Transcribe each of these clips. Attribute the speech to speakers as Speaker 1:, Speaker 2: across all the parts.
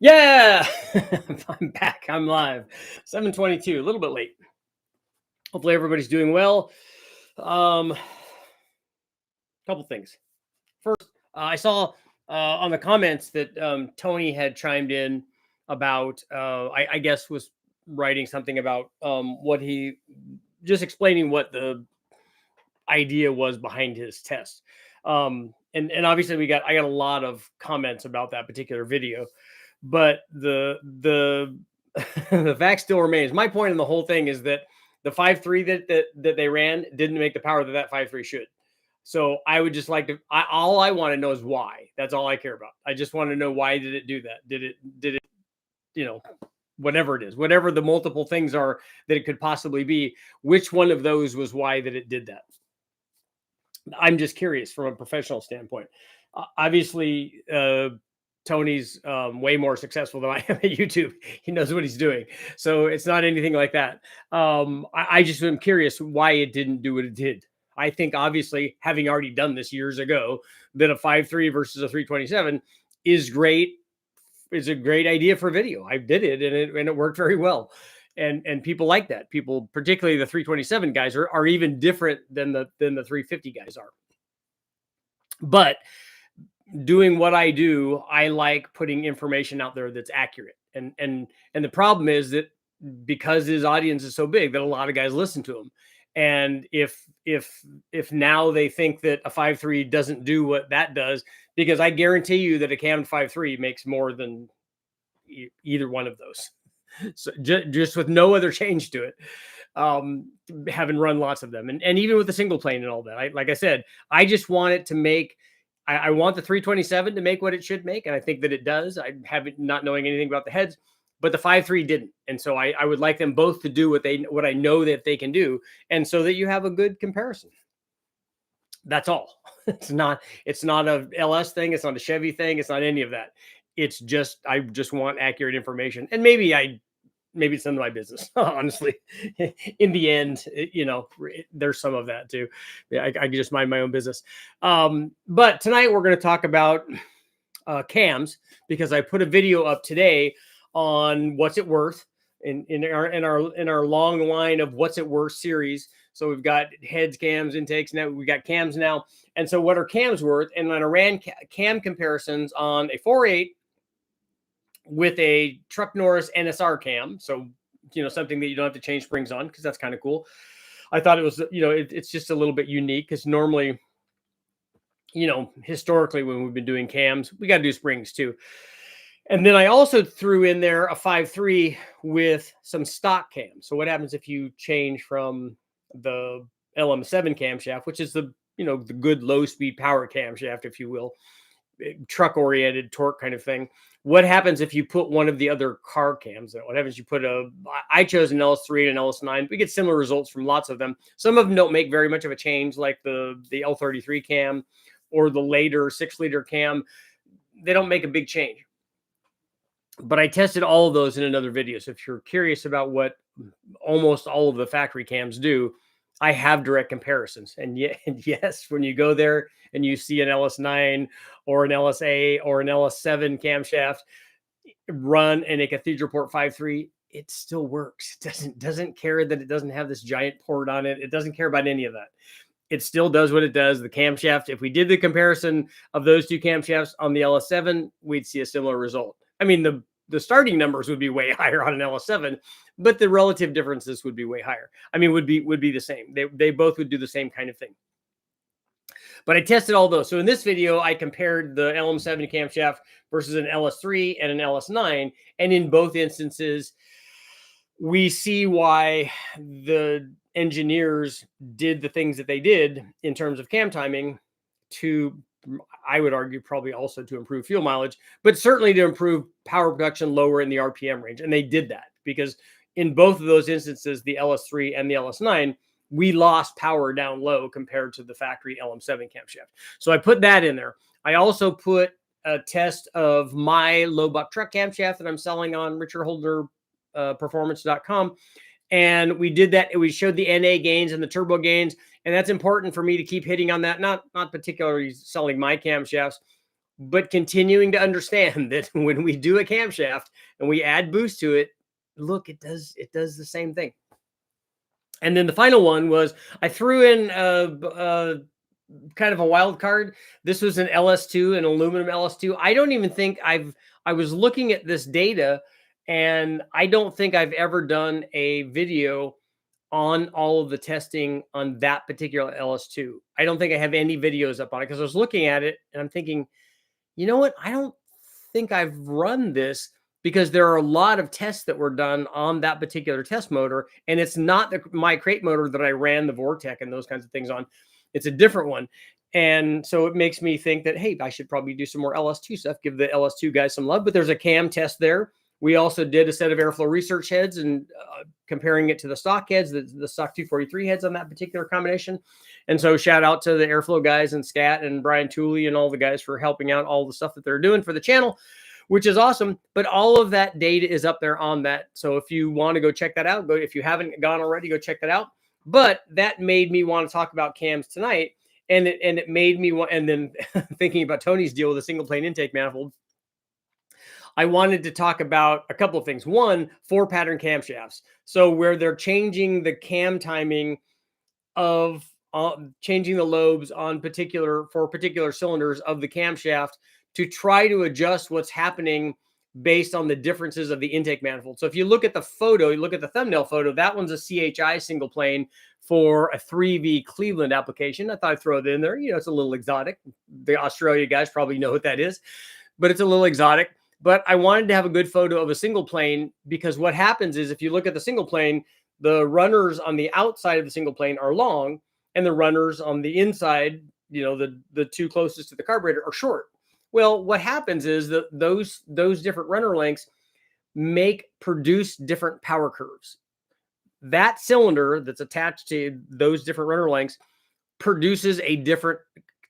Speaker 1: Yeah, I'm back. I'm live. 7:22, a little bit late. Hopefully everybody's doing well. Um, Couple things. First, I saw on the comments that Tony had chimed in about, I guess, was writing something about what he just explaining what the idea was behind his test. And obviously I got a lot of comments about that particular video, but the the fact still remains. My point in the whole thing is that the 5.3 that they ran didn't make the power that 5.3 should. So I would just like to. All I want to know is why. That's all I care about. I just want to know, why did it do that? Did it? You know, whatever it is, whatever the multiple things are that it could possibly be. Which one of those was why that it did that? I'm just curious from a professional standpoint. Obviously, Tony's way more successful than I am at YouTube. He knows what he's doing. So it's not anything like that. I just am curious why it didn't do what it did. I think, obviously, having already done this years ago, that a 5.3 versus a 327 is great. Is a great idea for video. I did it and it worked very well. And people like that. People, particularly the 327 guys, are even different than the 350 guys are. But doing what I do, I like putting information out there that's accurate. And the problem is that because his audience is so big, that a lot of guys listen to him. And if now they think that a 5.3 doesn't do what that does, because I guarantee you that a Cam 5.3 makes more than either one of those. So just with no other change to it, having run lots of them, and even with the single plane and all that. Like I said, I just want it to make. I want the 327 to make what it should make, and I think that it does. I haven't, not knowing anything about the heads, but the 5.3 didn't, and so I would like them both to do what I know that they can do, and so that you have a good comparison. That's all. It's not a LS thing. It's not a Chevy thing. It's not any of that. It's just, I just want accurate information, and maybe it's none of my business, honestly. In the end, there's some of that too. I can just mind my own business. But tonight we're going to talk about cams, because I put a video up today on what's it worth in our long line of what's it worth series. So we've got heads, cams, intakes. Now we got cams now. And so what are cams worth? And then I ran cam comparisons on a 4.8 with a Truck Norris NSR cam. So, something that you don't have to change springs on, because that's kind of cool. I thought it was, it's just a little bit unique, because normally, historically, when we've been doing cams, we got to do springs too. And then I also threw in there a 5.3 with some stock cams. So what happens if you change from the LM7 camshaft, which is the good low speed power camshaft, if you will, truck oriented torque kind of thing? What happens if you put one of the other car cams? What happens if you put I chose an LS3 and an LS9. We get similar results from lots of them. Some of them don't make very much of a change, like the L33 cam or the later 6-liter cam. They don't make a big change. But I tested all of those in another video. So if you're curious about what almost all of the factory cams do, I have direct comparisons. And yes, when you go there and you see an LS9 or an LSA or an LS7 camshaft run in a cathedral port 5.3, it still works. It doesn't care that it doesn't have this giant port on it. It doesn't care about any of that. It still does what it does. The camshaft, if we did the comparison of those two camshafts on the LS7, we'd see a similar result. I mean, the starting numbers would be way higher on an LS7, but the relative differences would be way higher. I mean, would be the same. They both would do the same kind of thing. But I tested all those. So in this video, I compared the LM7 camshaft versus an LS3 and an LS9. And in both instances, we see why the engineers did the things that they did in terms of cam timing to, I would argue, probably also to improve fuel mileage, but certainly to improve power production lower in the RPM range. And they did that because in both of those instances, the LS3 and the LS9, we lost power down low compared to the factory LM7 camshaft. So I put that in there. I also put a test of my low buck truck camshaft that I'm selling on richardholderperformance.com. And we did that. We showed the NA gains and the turbo gains. And that's important for me to keep hitting on that. Not particularly selling my camshafts. but continuing to understand that when we do a camshaft and we add boost to it, look, it does the same thing. And then the final one was I threw in kind of a wild card. This was an LS2, an aluminum LS2. I don't even think I was looking at this data, and I don't think I've ever done a video on all of the testing on that particular LS2. I don't think I have any videos up on it because I was looking at it and I'm thinking, you know what? I don't think I've run this because there are a lot of tests that were done on that particular test motor. And it's not my crate motor that I ran the VTEC and those kinds of things on. It's a different one. And so it makes me think that, hey, I should probably do some more LS2 stuff, give the LS2 guys some love. But there's a cam test there. We also did a set of airflow research heads and comparing it to the stock heads, the stock 243 heads on that particular combination. And so shout out to the airflow guys and Scat and Brian Tooley and all the guys for helping out all the stuff that they're doing for the channel, which is awesome. But all of that data is up there on that. So if you want to go check that out, if you haven't gone already, go check that out. But that made me want to talk about cams tonight. And it made me want, and then thinking about Tony's deal with a single plane intake manifold, I wanted to talk about a couple of things. One, 4-pattern camshafts. So where they're changing the cam timing of changing the lobes on for particular cylinders of the camshaft to try to adjust what's happening based on the differences of the intake manifold. So if you look at the photo, you look at the thumbnail photo, that one's a CHI single plane for a 3V Cleveland application. I thought I'd throw it in there. It's a little exotic. The Australia guys probably know what that is, but it's a little exotic. But I wanted to have a good photo of a single plane because what happens is if you look at the single plane, the runners on the outside of the single plane are long and the runners on the inside, the two closest to the carburetor are short. Well, what happens is that those different runner lengths produce different power curves. That cylinder that's attached to those different runner lengths produces a different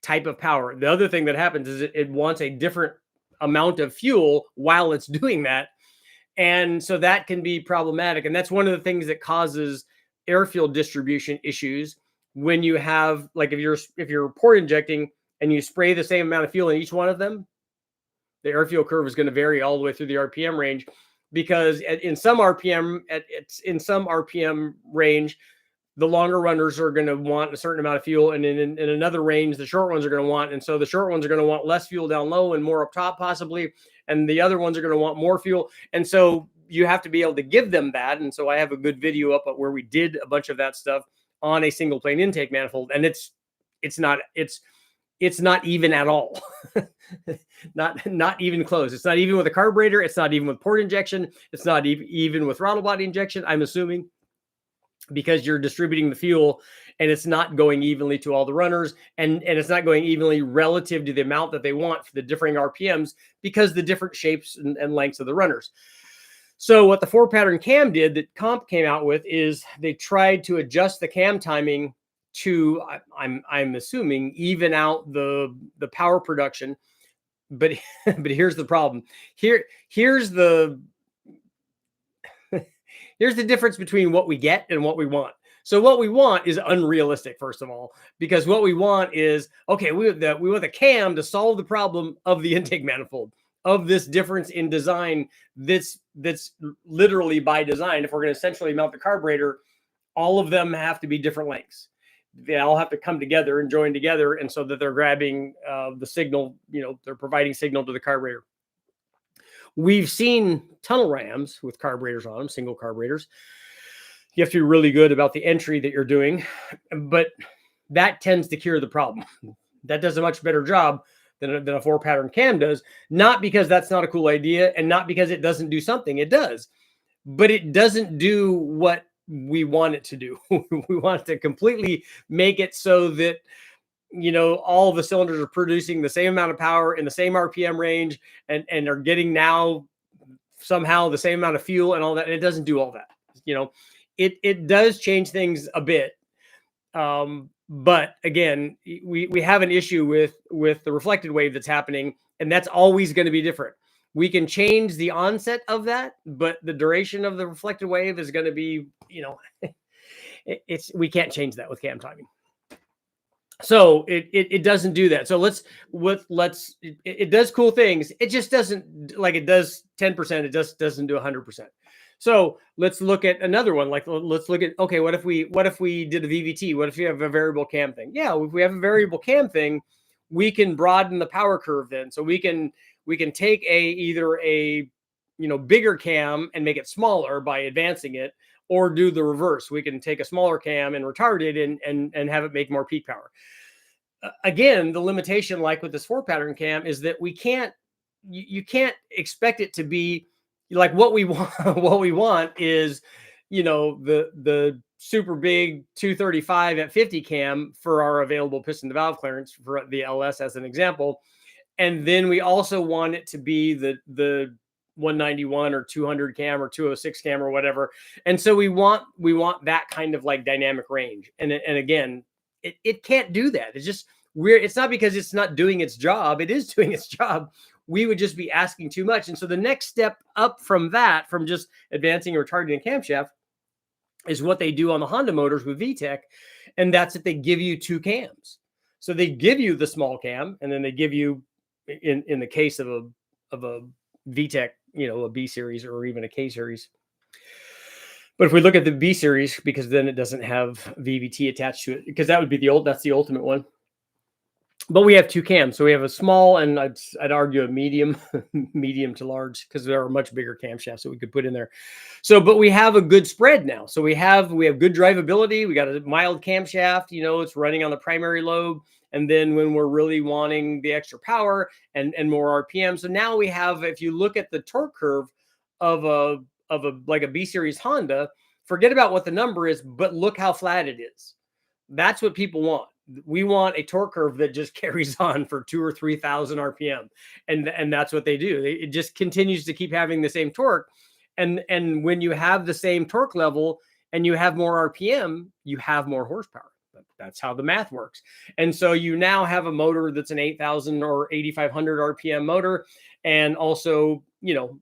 Speaker 1: type of power. The other thing that happens is it wants a different amount of fuel while it's doing that. And so that can be problematic. And that's one of the things that causes air-fuel distribution issues when you have, like if you're port injecting and you spray the same amount of fuel in each one of them, the air-fuel curve is going to vary all the way through the RPM range because in some RPM range, the longer runners are going to want a certain amount of fuel. And in another range, the short ones are going to want. And so the short ones are going to want less fuel down low and more up top possibly. And the other ones are going to want more fuel. And so you have to be able to give them that. And so I have a good video up where we did a bunch of that stuff on a single plane intake manifold. And it's not even at all. not even close. It's not even with a carburetor. It's not even with port injection. It's not even with throttle body injection, I'm assuming, because you're distributing the fuel and it's not going evenly to all the runners and it's not going evenly relative to the amount that they want for the differing RPMs because the different shapes and lengths of the runners. So what the 4-pattern cam did that Comp came out with is they tried to adjust the cam timing to, I'm assuming, even out the power production. But here's the problem. Here's the difference between what we get and what we want. So what we want is unrealistic, first of all, because what we want is, okay, we want the cam to solve the problem of the intake manifold, of this difference in design that's literally by design. If we're going to essentially mount the carburetor, all of them have to be different lengths. They all have to come together and join together, and so that they're grabbing the signal, they're providing signal to the carburetor. We've seen tunnel rams with carburetors on them, single carburetors. You have to be really good about the entry that you're doing, but that tends to cure the problem. That does a much better job than a 4-pattern cam does, not because that's not a cool idea and not because it doesn't do something. It does, but it doesn't do what we want it to do. We want to completely make it so that all the cylinders are producing the same amount of power in the same RPM range and are getting now somehow the same amount of fuel and all that. And it doesn't do all that. It does change things a bit. But again, we have an issue with the reflected wave that's happening, and that's always going to be different. We can change the onset of that, but the duration of the reflected wave is going to be, we can't change that with cam timing. So it doesn't do that. So it does cool things. It just doesn't, like, it does 10%. It just doesn't do 100%. So let's look at another one. Like, let's look at, okay, what if we did a VVT? What if you have a variable cam thing? Yeah, if we have a variable cam thing, we can broaden the power curve then. So we can take either a bigger cam and make it smaller by advancing it, or do the reverse. We can take a smaller cam and retard it and have it make more peak power. Again, the limitation, like with this 4-pattern cam, is that you can't expect it to be like what we want. What we want is, the super big 235 at 50 cam for our available piston to valve clearance for the LS, as an example. And then we also want it to be the 191 or 200 cam or 206 cam or whatever. And so we want that kind of like dynamic range. And again, it can't do that. It's just weird. It's not because it's not doing its job. It is doing its job. We would just be asking too much. And so the next step up from that, from just advancing or retarding a camshaft, is what they do on the Honda motors with VTEC. And that's that they give you 2 cams. So they give you the small cam, and then they give you, in the case of a VTEC, a B series or even a K series. But if we look at the B series, because then it doesn't have VVT attached to it, because that would be that's the ultimate one. But we have 2 cams. So we have a small, and I'd argue a medium, medium to large, because there are much bigger camshafts that we could put in there. So, but we have a good spread now. So we have good drivability. We got a mild camshaft, it's running on the primary lobe. And then when we're really wanting the extra power and more RPM. So now we have, if you look at the torque curve of a like a B series Honda, forget about what the number is, but look how flat it is. That's what people want. We want a torque curve that just carries on for 2,000 or 3,000 RPM. And that's what they do. It just continues to keep having the same torque. And when you have the same torque level and you have more RPM, you have more horsepower. That's how the math works. And so you now have a motor that's an 8,000 or 8,500 RPM motor. And also, the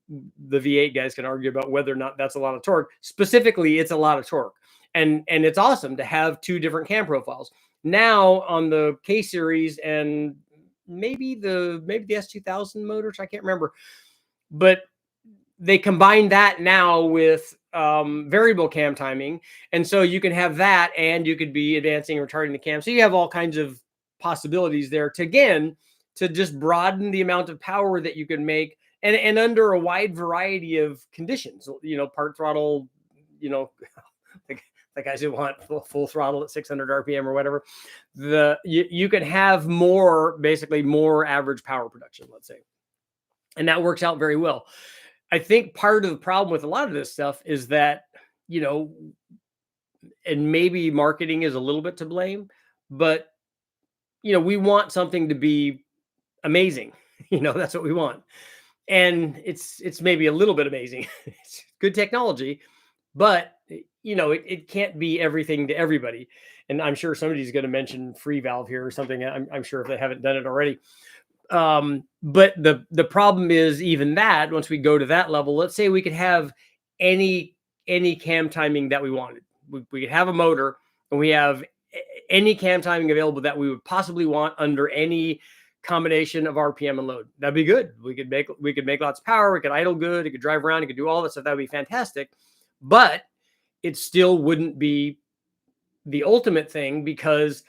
Speaker 1: V8 guys can argue about whether or not that's a lot of torque. Specifically, it's a lot of torque. And it's awesome to have 2 different cam profiles. Now on the K series and maybe the S2000 motors, I can't remember, but they combine that now with variable cam timing. And so you can have that, and you could be advancing and retarding the cam. So you have all kinds of possibilities there to just broaden the amount of power that you can make, and under a wide variety of conditions, part throttle, the guys who want full throttle at 600 RPM or whatever, you can have basically more average power production, let's say. And that works out very well. I think part of the problem with a lot of this stuff is that, and maybe marketing is a little bit to blame, but, we want something to be amazing. That's what we want. And it's maybe a little bit amazing. It's good technology, but it can't be everything to everybody. And I'm sure somebody's going to mention free valve here or something. I'm sure if they haven't done it already. But the problem is, even that, once we go to that level, let's say we could have any cam timing that we wanted. We could have a motor, and we have any cam timing available that we would possibly want under any combination of RPM and load. That'd be good. We could make lots of power. We could idle good. It could drive around. It could do all that stuff. That would be fantastic. But it still wouldn't be the ultimate thing, because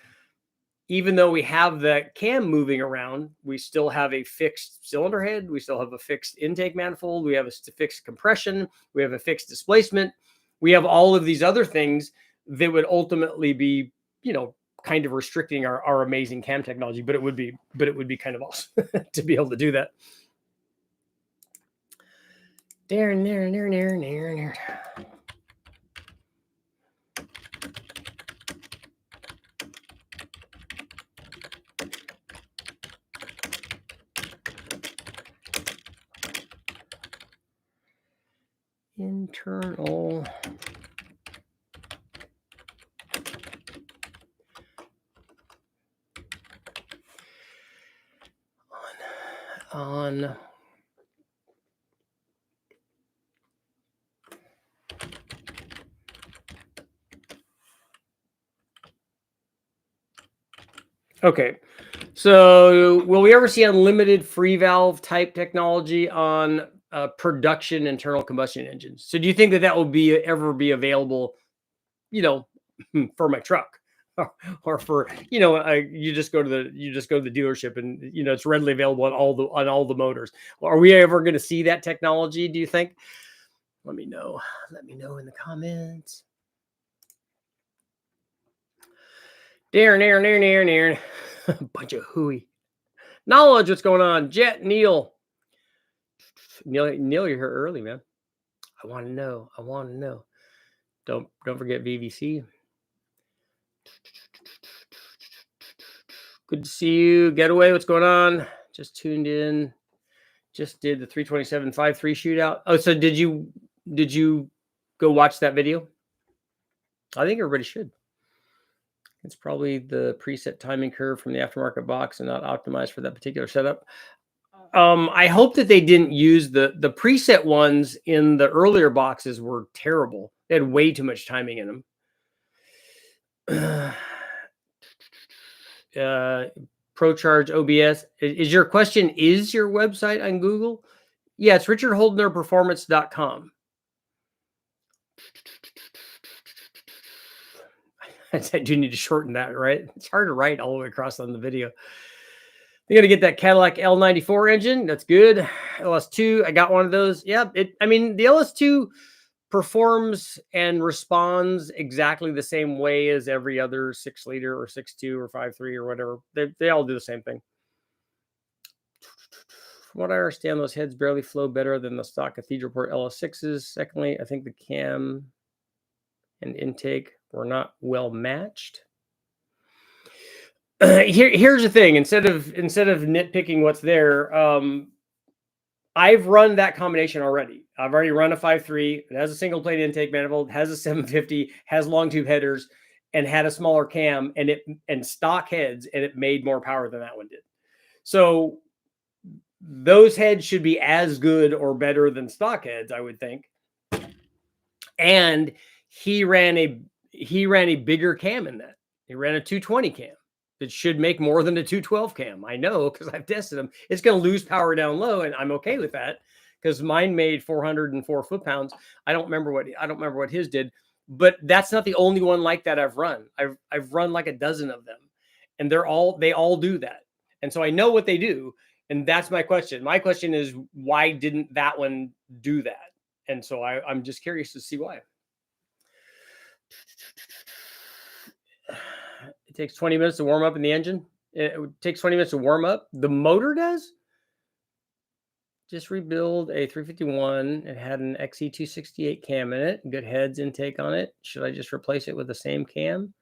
Speaker 1: even though we have the cam moving around, we still have a fixed cylinder head. We still have a fixed intake manifold. We have a fixed compression. We have a fixed displacement. We have all of these other things that would ultimately be, kind of restricting our amazing cam technology. But it would be kind of awesome to be able to do that. There. Internal on Okay. So will we ever see unlimited free valve type technology on production internal combustion engines? So do you think that that will ever be available, you know, for my truck? Or for you just go to the dealership and it's readily available on all the motors. Are we ever going to see that technology, do you think? Let me know in the comments. Darren. Bunch of hooey knowledge. What's going on? Jet Neil, you're here early, man. I want to know. Don't forget VVC. Good to see you. Getaway, what's going on? Just tuned in. Just did the 327.53 shootout. Oh, so did you go watch that video? I think everybody should. It's probably the preset timing curve from the aftermarket box and not optimized for that particular setup. I hope that they didn't use the preset ones in the earlier boxes were terrible. They had way too much timing in them. ProCharge OBS. Is your question, is your website on Google? Yeah, it's richardholdnerperformance.com. I do need to shorten that, right? It's hard to write all the way across on the video. You're going to get that Cadillac L94 engine. That's good. LS2, I got one of those. Yeah, the LS2 performs and responds exactly the same way as every other 6-liter or 6.2 or 5.3 or whatever. They all do the same thing. From what I understand, those heads barely flow better than the stock Cathedral Port LS6s. Secondly, I think the cam and intake were not well matched. Here's the thing. Instead of nitpicking what's there, I've run that combination already. I've already run a 5.3. It has a single plate intake manifold, has a 750, has long tube headers, and had a smaller cam and stock heads, and it made more power than that one did. So those heads should be as good or better than stock heads, I would think. And he ran a bigger cam in that. He ran a 220 cam. That should make more than a 212 cam. I know because I've tested them. It's going to lose power down low, and I'm okay with that because mine made 404 foot-pounds. I don't remember what his did, but that's not the only one like that I've run. I've run like a dozen of them, and they all do that. And so I know what they do, and that's my question. My question is, why didn't that one do that? And so I'm just curious to see why. It takes 20 minutes to warm up in the engine. It takes 20 minutes to warm up. The motor does. Just rebuild a 351. It had an XE268 cam in it. Good heads intake on it. Should I just replace it with the same cam?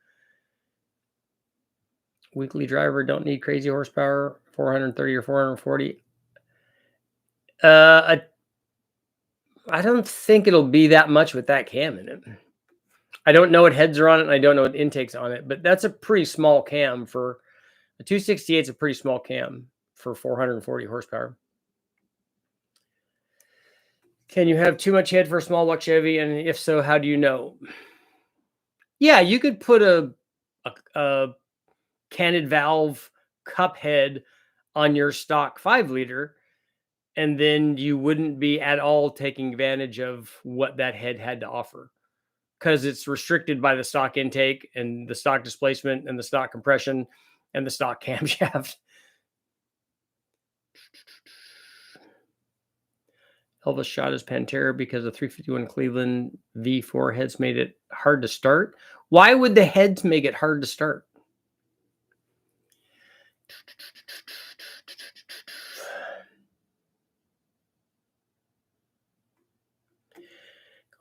Speaker 1: Weekly driver, don't need crazy horsepower. 430 or 440. I don't think it'll be that much with that cam in it. I don't know what heads are on it, and I don't know what intake's on it, but that's a pretty small cam for a 268. It's a pretty small cam for 440 horsepower. Can you have too much head for a small block Chevy? And if so, how do you know? Yeah, you could put a canted valve cup head on your stock 5-liter, and then you wouldn't be at all taking advantage of what that head had to offer, because it's restricted by the stock intake and the stock displacement and the stock compression and the stock camshaft. Elvis shot his Pantera because the 351 Cleveland V4 heads made it hard to start. Why would the heads make it hard to start?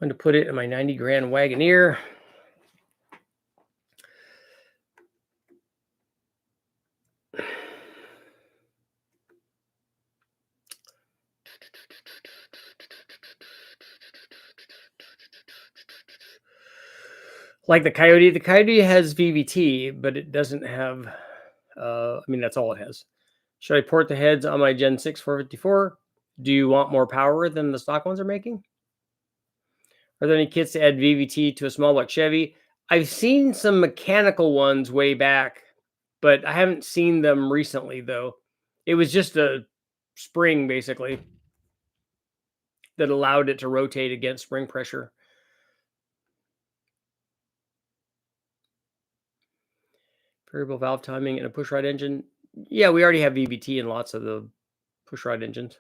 Speaker 1: Going to put it in my 90 grand Wagoneer. Like the Coyote. The Coyote has VVT, but it doesn't have, that's all it has. Should I port the heads on my Gen 6 454? Do you want more power than the stock ones are making? Are there any kits to add VVT to a small block Chevy? I've seen some mechanical ones way back but I haven't seen them recently though. It was just a spring basically that allowed it to rotate against spring pressure. Variable valve timing in a pushrod engine. Yeah, we already have VVT in lots of the pushrod engines.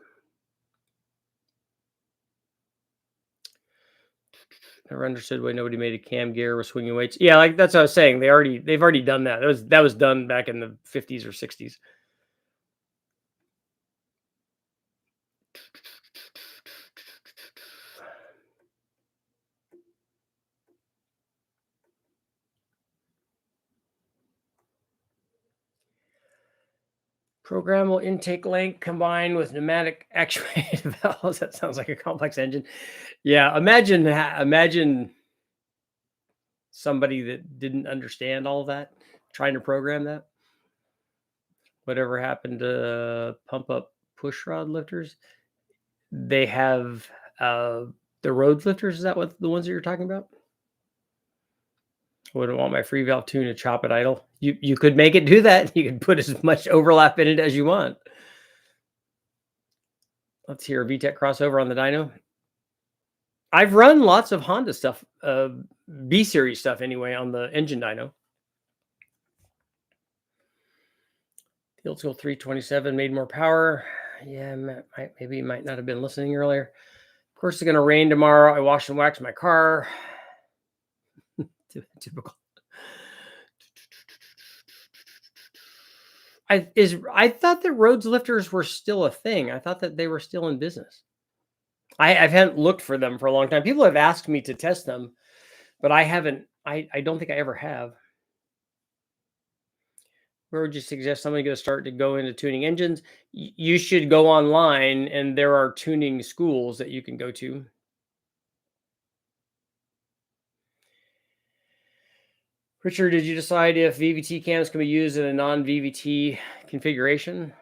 Speaker 1: Never understood why nobody made a cam gear with swinging weights. Yeah, like that's what I was saying. They've already done that. That was done back in the 50s or 60s. Programmable intake length combined with pneumatic actuated valves. That sounds like a complex engine. Yeah, imagine somebody that didn't understand all of that trying to program that. Whatever happened to pump up push rod lifters? They have the road lifters. Is that what the ones that you're talking about? Wouldn't want my free valve tune to chop it idle. You could make it do that. You could put as much overlap in it as you want. Let's hear a VTEC crossover on the dyno. I've run lots of Honda stuff, B series stuff anyway, on the engine dyno. The old school 327 made more power. Yeah, maybe might not have been listening earlier. Of course, it's going to rain tomorrow. I wash and wax my car. Typical. I thought that roads lifters were still a thing. I thought that they were still in business. I haven't looked for them for a long time. People have asked me to test them, but I haven't. I don't think I ever have. Where would you suggest somebody go start to go into tuning engines? You should go online, and there are tuning schools that you can go to. Richard, did you decide if VVT cams can be used in a non-VVT configuration?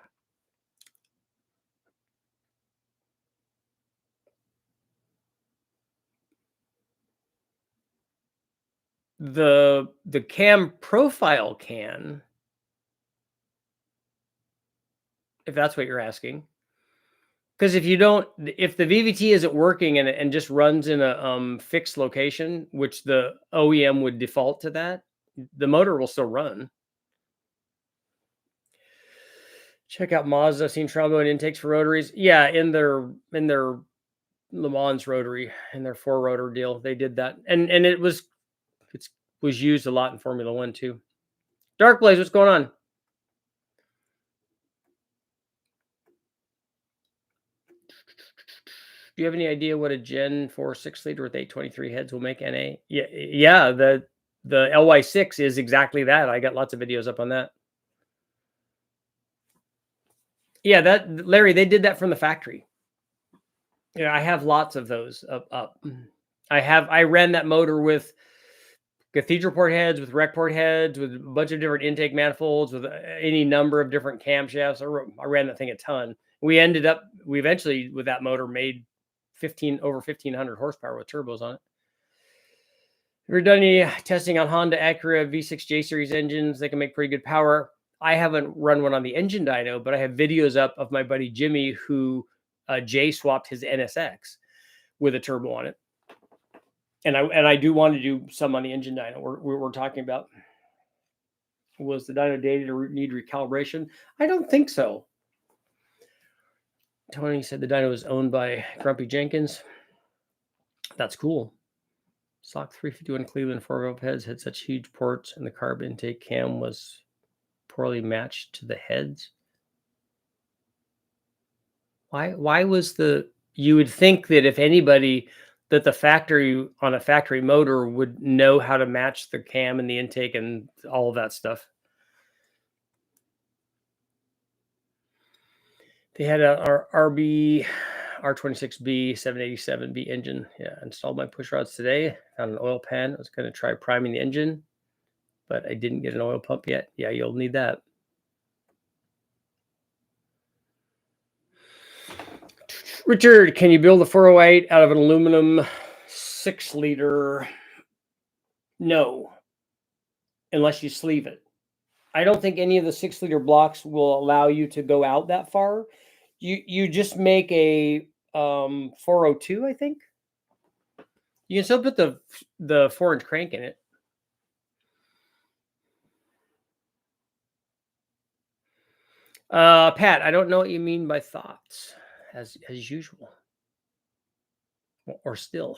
Speaker 1: The cam profile can, if that's what you're asking. Because if the VVT isn't working and just runs in a fixed location, which the OEM would default to that, the motor will still run. Check out Mazda. I've seen trombone intakes for rotaries. Yeah, in their Le Mans rotary, in their 4-rotor deal, they did that, and it was used a lot in Formula One too. Dark Blaze, what's going on? Do you have any idea what a Gen 4 6-liter with 823 heads will make NA? Yeah. The LY6 is exactly that. I got lots of videos up on that. Yeah, that Larry, they did that from the factory. Yeah, I have lots of those up. I ran that motor with cathedral port heads, with rec port heads, with a bunch of different intake manifolds, with any number of different camshafts. I ran that thing a ton. We eventually with that motor made over 1,500 horsepower with turbos on it. Have you ever done any testing on Honda Acura V6 J series engines? They can make pretty good power. I haven't run one on the engine dyno, but I have videos up of my buddy Jimmy who J swapped his NSX with a turbo on it. And I do want to do some on the engine dyno. We're talking about, was the dyno dated or need recalibration? I don't think so. Tony said the dyno was owned by Grumpy Jenkins. That's cool. Stock 351 Cleveland 4-valve heads had such huge ports, and the carb intake cam was poorly matched to the heads. Why was you would think that if anybody, that the factory on a factory motor would know how to match the cam and the intake and all of that stuff. They had a RB R26B 787B engine. Yeah, installed my push rods today. Found an oil pan. I was going to try priming the engine, but I didn't get an oil pump yet. Yeah, you'll need that. Richard, can you build a 408 out of an aluminum 6-liter? No, unless you sleeve it. I don't think any of the 6-liter blocks will allow you to go out that far. You just make a 402, I think. You can still put the 4-inch crank in it. Pat, I don't know what you mean by thoughts, as usual, or still.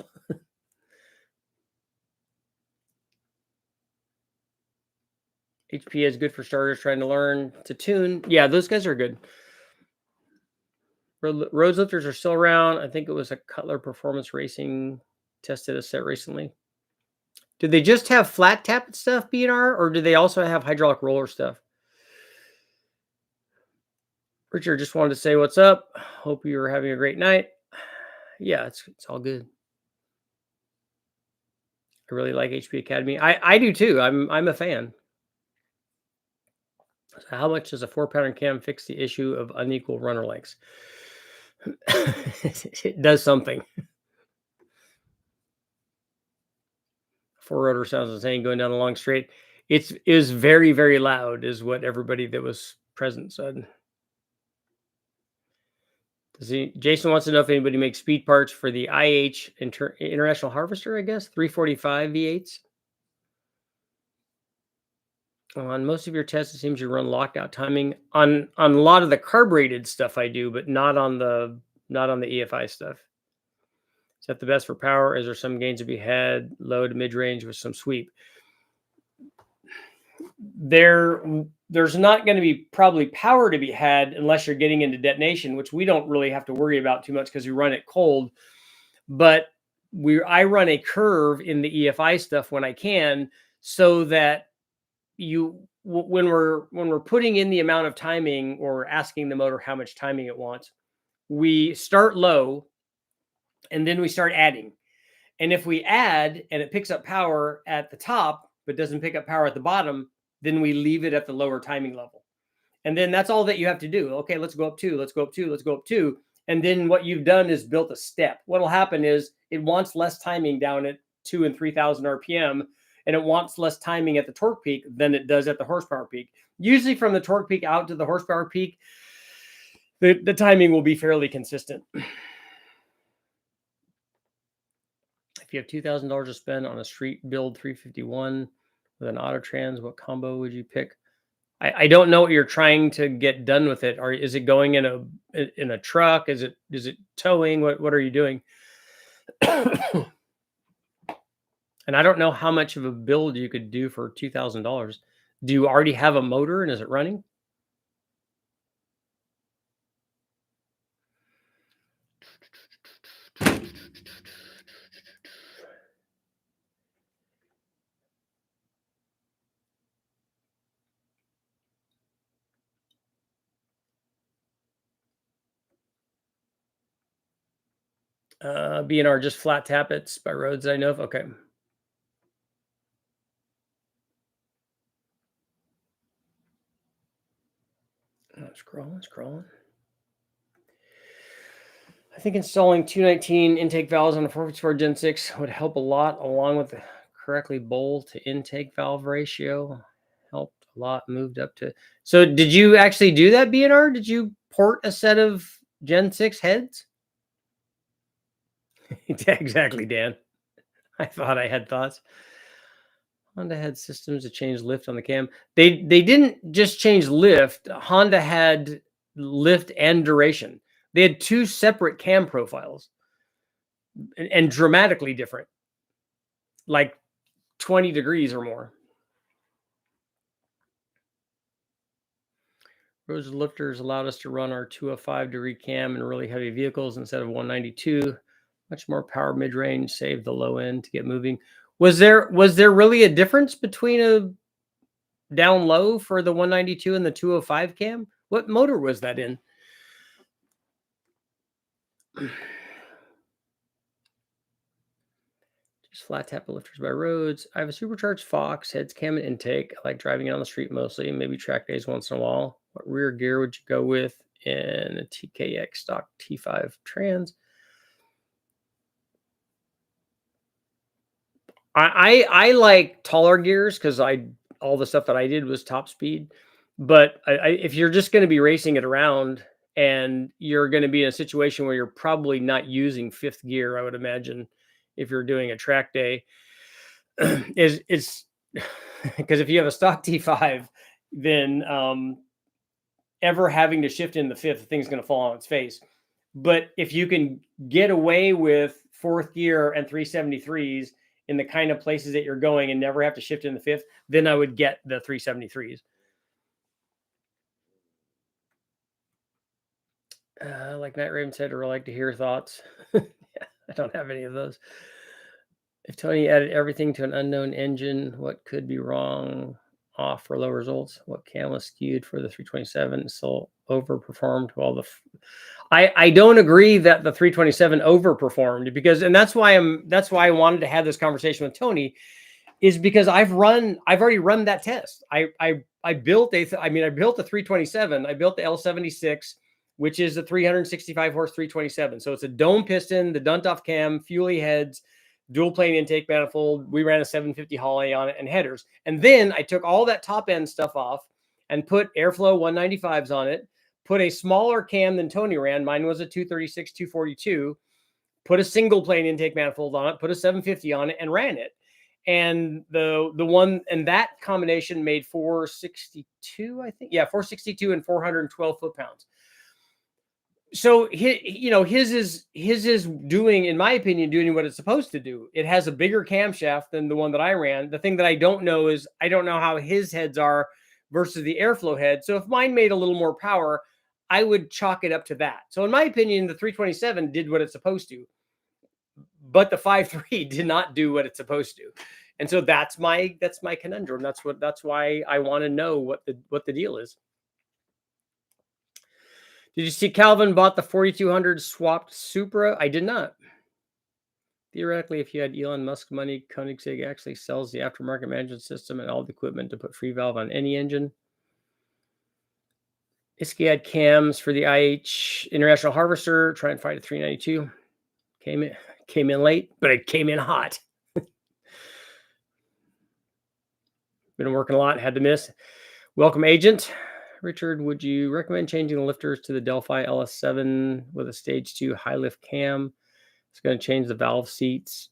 Speaker 1: HP is good for starters trying to learn to tune. Yeah, those guys are good. Road lifters are still around. I think it was a Cutler Performance Racing tested a set recently. Did they just have flat tap stuff, B&R, or do they also have hydraulic roller stuff? Richard just wanted to say what's up. Hope you were having a great night. Yeah, it's all good. I really like HP Academy. I do too. I'm a fan. So how much does a 4-pattern cam fix the issue of unequal runner lengths? It does something. 4-rotor sounds insane going down the long straight. It is very, very loud, is what everybody that was present said. Jason wants to know if anybody makes speed parts for the IH International Harvester, I guess, 345 V8s. On most of your tests, it seems you run lockout timing. On a lot of the carbureted stuff I do, but not on the EFI stuff. Is that the best for power? Is there some gains to be had, low to mid-range with some sweep? There's not going to be probably power to be had unless you're getting into detonation, which we don't really have to worry about too much because we run it cold. But I run a curve in the EFI stuff when I can, so that when we're putting in the amount of timing or asking the motor how much timing it wants, we start low and then we start adding. And if we add and it picks up power at the top but doesn't pick up power at the bottom, then we leave it at the lower timing level. And then that's all that you have to do. Okay, let's go up 2, let's go up 2, let's go up 2. And then what you've done is built a step. What will happen is it wants less timing down at 2,000 and 3,000 RPM, and it wants less timing at the torque peak than it does at the horsepower peak. Usually from the torque peak out to the horsepower peak, the timing will be fairly consistent. If you have $2,000 to spend on a street build 351 with an auto trans, what combo would you pick? I don't know what you're trying to get done with it. Or is it going in a truck? Is it towing? What are you doing? And I don't know how much of a build you could do for $2,000. Do you already have a motor and is it running? B&R just flat tap it by roads I know of. Okay. Scrolling. I think installing 219 intake valves on a 454 Gen 6 would help a lot, along with the correctly bowl to intake valve ratio. Helped a lot, moved up to. So did you actually do that, B&R? Did you port a set of Gen 6 heads? Exactly, Dan. I thought I had thoughts. Honda had systems to change lift on the cam. They didn't just change lift. Honda had lift and duration. They had 2 separate cam profiles and dramatically different, like 20 degrees or more. Rose lifters allowed us to run our 205-degree cam in really heavy vehicles instead of 192. Much more power mid-range, save the low end to get moving. Was there really a difference between a down low for the 192 and the 205 cam? What motor was that in? Just flat tap lifters by roads. I have a supercharged Fox, heads cam and intake. I like driving it on the street mostly, maybe track days once in a while. What rear gear would you go with in a TKX stock T5 trans? I like taller gears because I all the stuff that I did was top speed. But if you're just going to be racing it around and you're going to be in a situation where you're probably not using fifth gear, I would imagine, if you're doing a track day, is because if you have a stock T5, then ever having to shift in the fifth, the thing's going to fall on its face. But if you can get away with fourth gear and 373s in the kind of places that you're going and never have to shift in the fifth, then I would get the 373s. Like Matt Raven said, or like to hear thoughts. Yeah, I don't have any of those. If Tony added everything to an unknown engine, what could be wrong off for low results? What cam was skewed for the 327? So overperformed while the I don't agree that the 327 overperformed because, and that's why I wanted to have this conversation with Tony, is because I've already run that test. I built a 327. I built the L76, which is a 365 horse 327. So it's a dome piston, the Duntoff cam, Fuelie heads, dual plane intake manifold. We ran a 750 Holley on it and headers. And then I took all that top end stuff off and put Airflow 195s on it, put a smaller cam than Tony ran. Mine was a 236, 242, put a single plane intake manifold on it, put a 750 on it and ran it. And the one, and that combination made 462, I think. Yeah, 462 and 412 foot-pounds. So his is doing, in my opinion, doing what it's supposed to do. It has a bigger camshaft than the one that I ran. The thing that I don't know is I don't know how his heads are versus the Airflow head. So if mine made a little more power, I would chalk it up to that. So in my opinion, the 327 did what it's supposed to, but the 5.3 did not do what it's supposed to. And so that's my conundrum. That's why I want to know what the deal is. Did you see Calvin bought the 4200 swapped Supra? I did not. Theoretically, if you had Elon Musk money, Koenigsegg actually sells the aftermarket management system and all the equipment to put free valve on any engine. Isky had cams for the IH International Harvester, trying to fight a 392. Came in late, but it came in hot. Been working a lot, had to miss. Welcome, agent. Richard, would you recommend changing the lifters to the Delphi LS7 with a stage 2 high lift cam? It's going to change the valve seats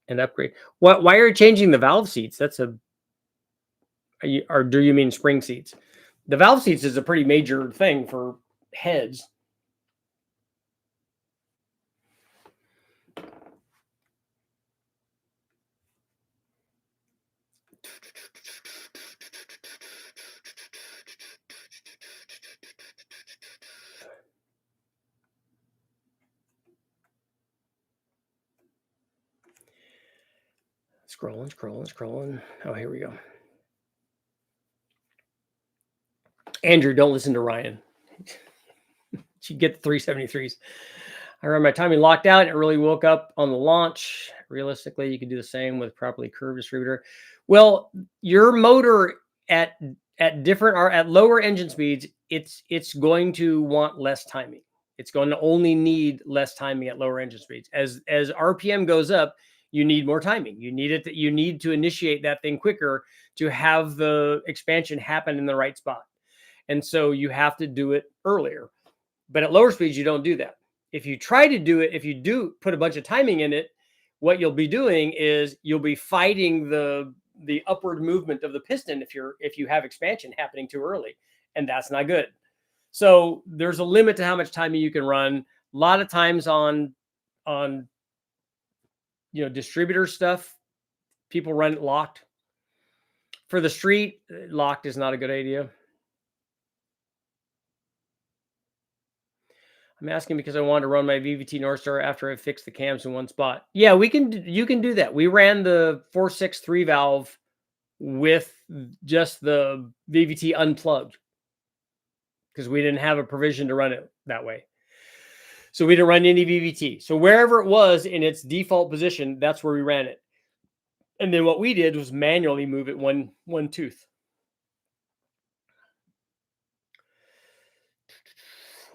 Speaker 1: and upgrade. Why are you changing the valve seats? Or do you mean spring seats? The valve seats is a pretty major thing for heads. Scrolling. Oh, here we go. Andrew, don't listen to Ryan. You get the 373s. I remember my timing locked out and it really woke up on the launch. Realistically, you could do the same with properly curved distributor. Well, your motor at different or at lower engine speeds, it's going to want less timing. It's going to only need less timing at lower engine speeds. As RPM goes up, you need more timing. You need to initiate that thing quicker to have the expansion happen in the right spot. And so you have to do it earlier. But at lower speeds, you don't do that. If you try to do it, if you do put a bunch of timing in it, what you'll be doing is you'll be fighting the upward movement of the piston if you have expansion happening too early, and that's not good. So there's a limit to how much timing you can run. A lot of times on distributor stuff, people run it locked. For the street, locked is not a good idea. I'm asking because I wanted to run my VVT Northstar after I fixed the cams in one spot. Yeah, you can do that. We ran the 4.6 valve with just the VVT unplugged because we didn't have a provision to run it that way. So we didn't run any VVT. So wherever it was in its default position, that's where we ran it. And then what we did was manually move it one tooth.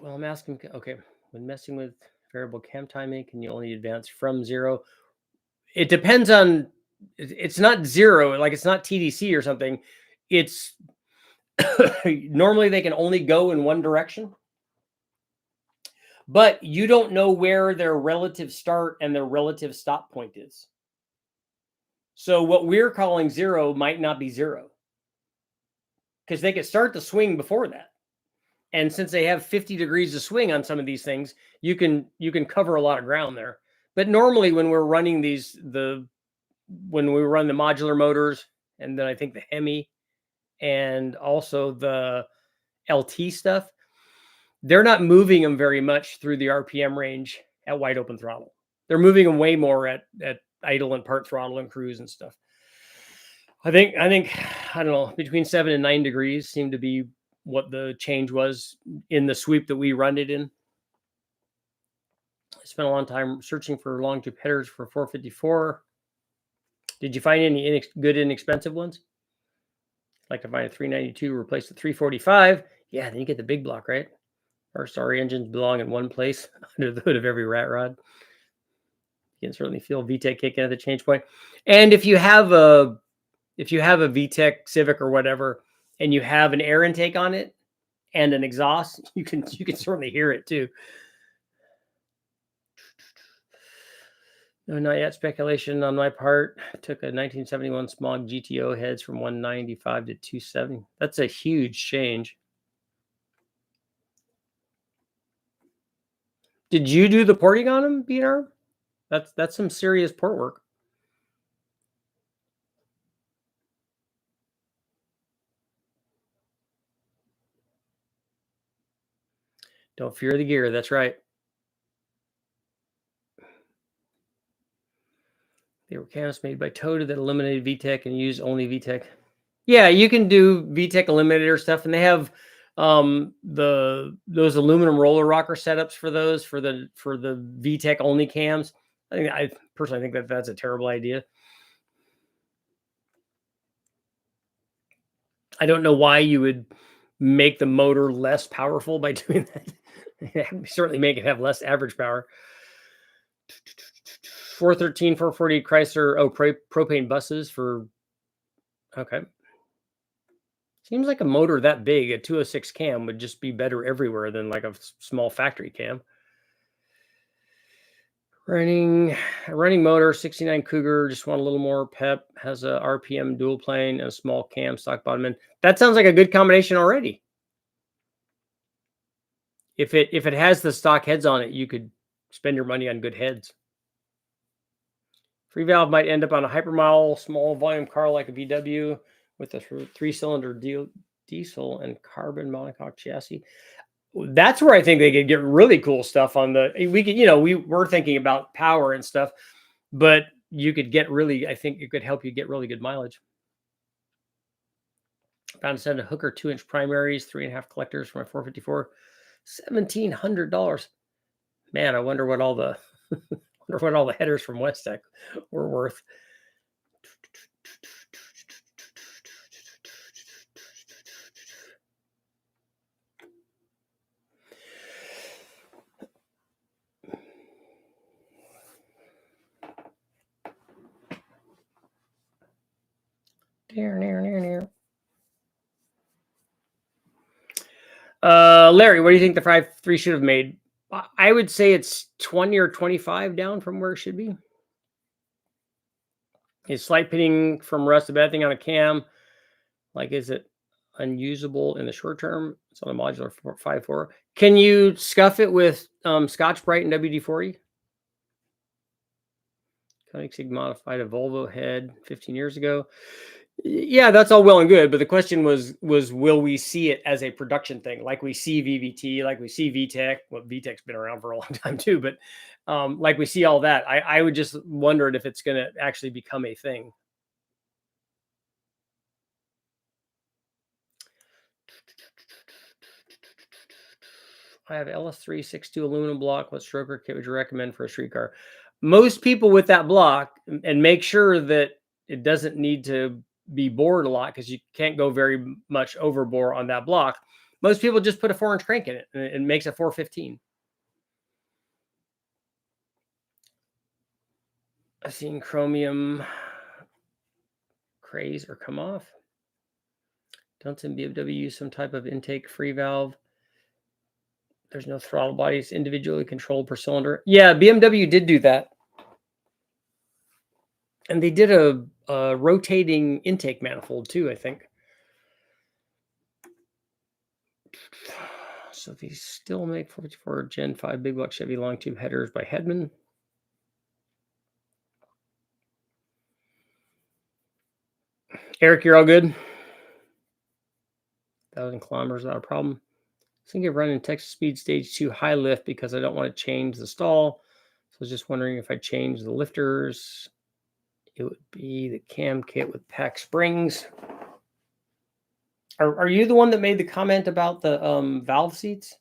Speaker 1: Well, I'm asking, okay, when messing with variable cam timing, can you only advance from 0? It depends on, it's not 0, like it's not TDC or something. it's normally they can only go in one direction, but you don't know where their relative start and their relative stop point is. So what we're calling zero might not be zero, because they could start the swing before that. And since they have 50 degrees of swing on some of these things, you can cover a lot of ground there. But normally when we're running when we run the modular motors, and then I think the Hemi and also the LT stuff, they're not moving them very much through the RPM range at wide open throttle. They're moving them way more at idle and part throttle and cruise and stuff. I think I don't know, between 7 and 9 degrees seemed to be what the change was in the sweep that we run it in. I spent a long time searching for long tube headers for 454. Did you find any good inexpensive ones? I'd like to find a 392, replace the 345. Yeah, then you get the big block, right? R-Star engines belong in one place under the hood of every rat rod. You can certainly feel VTEC kicking at the change point. And if you have a VTEC Civic or whatever, and you have an air intake on it and an exhaust, you can certainly hear it too. No, not yet. Speculation on my part. I took a 1971 Smog GTO heads from 195 to 270. That's a huge change. Did you do the porting on them, BR? That's some serious port work. Don't fear the gear. That's right. They were cams made by Toyota that eliminated VTEC and used only VTEC. Yeah, you can do VTEC eliminator stuff, and they have those aluminum roller rocker setups for those for the VTEC only cams. I personally think that that's a terrible idea. I don't know why you would make the motor less powerful by doing that. Certainly make it have less average power. 413, 440 Chrysler, propane buses for, okay. Seems like a motor that big, a 206 cam, would just be better everywhere than like a small factory cam. Running motor, 69 Cougar, just want a little more pep, has a RPM dual plane and a small cam, stock bottom end. That sounds like a good combination already. If it has the stock heads on it, you could spend your money on good heads. Free valve might end up on a hypermodel small volume car like a VW with a 3-cylinder diesel and carbon monocoque chassis. That's where I think they could get really cool stuff on the. We could, we were thinking about power and stuff, but you could get really. I think it could help you get really good mileage. Found a set of Hooker 2-inch primaries, 3.5 collectors for my 454, $1,700. Man, I wonder what all the headers from Westec were worth. Larry, what do you think the 5.3 should have made? I would say it's 20 or 25 down from where it should be. Is slight pitting from rust a bad thing on a cam? Like, is it unusable in the short term? It's on a modular 5.4. Can you scuff it with Scotch-Brite and WD-40? Koenigsegg modified a Volvo head 15 years ago. Yeah, that's all well and good, but the question was will we see it as a production thing, like we see VVT, like we see VTEC? Well, VTEC's been around for a long time too, but like we see all that. I would just wondered if it's going to actually become a thing. I have LS3 6.2 aluminum block. What stroker kit would you recommend for a street car? Most people with that block, and make sure that it doesn't need to be bored a lot, because you can't go very much over bore on that block. Most people just put a 4-inch crank in it, and it makes a 415. I've seen chromium craze or come off. Don't some BMW use some type of intake free valve? There's no throttle body. It's individually controlled per cylinder. Yeah, BMW did do that. And they did a rotating intake manifold too, I think. So these still make 44 Gen 5 big block Chevy long tube headers by Hedman. Eric, you're all good? 1,000 kilometers without a problem. I think I'm running Texas Speed Stage 2 high lift because I don't want to change the stall. So I was just wondering if I change the lifters, it would be the cam kit with pack springs. Are you the one that made the comment about the valve seats?